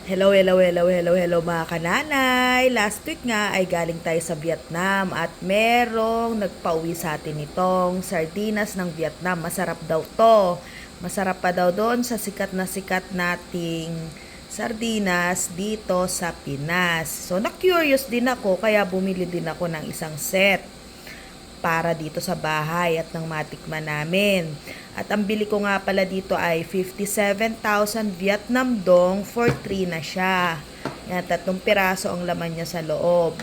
Hello, hello, hello, hello, hello mga kananay. Last week nga ay galing tayo sa Vietnam at merong nagpauwi sa atin itong sardinas ng Vietnam. Masarap daw to. Masarap pa daw doon sa sikat nating sardinas dito sa Pinas. So, na-curious din ako kaya bumili din ako ng isang set para dito sa bahay at nang matikman namin. At ang bili ko nga pala dito ay 57,000 Vietnam dong for 3 na siya. Yan, 3 piraso ang laman niya sa loob.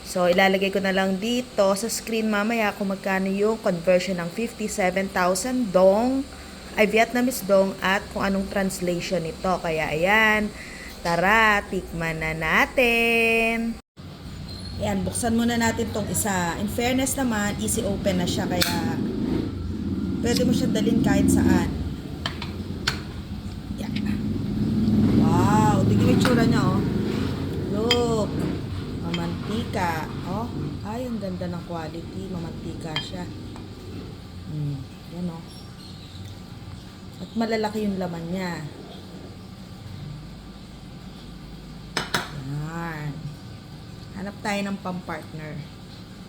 So, ilalagay ko na lang dito sa screen mamaya kung magkano yung conversion ng 57,000 dong ay Vietnamese dong at kung anong translation nito. Kaya ayan, tara, tikman na natin. Ayan, buksan muna natin tong isa. In fairness naman, easy open na siya kaya pwede mo siya dalhin kahit saan. Yan. Wow, tignan mo yung tsura niya, oh. Look, mamantika. Oh, ay, ang ganda ng quality. Mamantika siya. Yan, oh. At malalaki yung laman niya. Yan. Hanap tayo ng pampartner.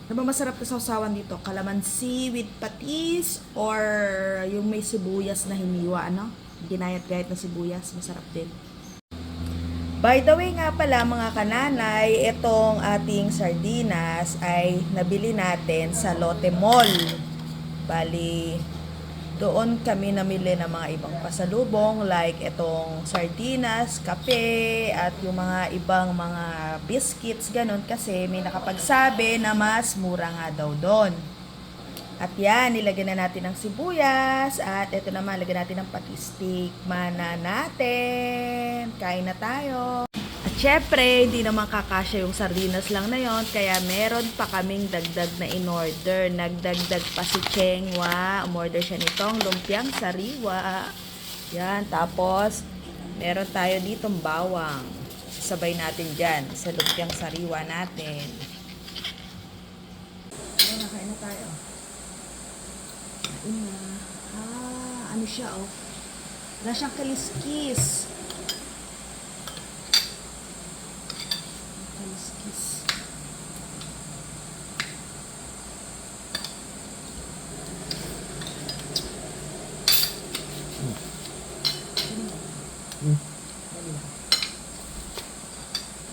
Ano ba masarap na sausawan dito? Kalamansi with patis or yung may sibuyas na hiniwa, ano? Ginayat-gayat na sibuyas. Masarap din. By the way nga pala mga kananay, itong ating sardinas ay nabili natin sa Lotte Mall. Bali, doon kami namili ng mga ibang pasalubong like itong sardinas, kape, at yung mga ibang mga biscuits, ganun, kasi may nakapagsabi na mas mura nga daw doon. At yan, nilagyan na natin ng sibuyas, at ito naman, lagyan natin ng patis. Tikman na natin. Kain na tayo. At syempre, hindi naman kakasya yung sardinas lang na yon, kaya meron pa kaming dagdag na in-order. Nagdagdag pa si Chengwa. Umorder siya nitong lumpiang sariwa. Yan, tapos meron tayo ditong bawang. Sabay natin dyan sa lumpiang sariwa natin. Ayan, nakain na tayo. Kain na. Ano siya, oh. Wala siyang kaliskis.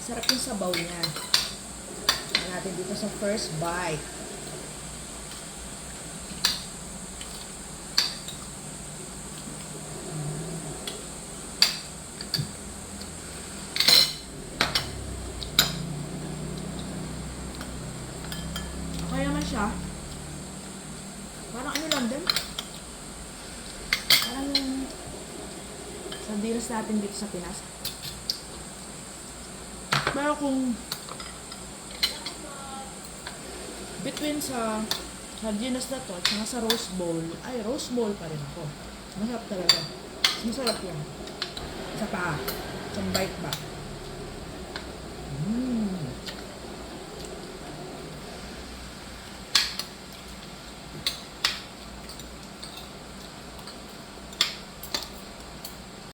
Sarap yung sabaw niya. Tignan natin dito sa first bite. Okay naman siya. Parang ano lang din. Parang yung sardinas natin dito sa Pinas. Pero kung between sa sardinas na to at sa roast bowl, ay roast bowl pa rin ako. Masarap talaga. Masarap yan. Isa pa. Isang bite ba?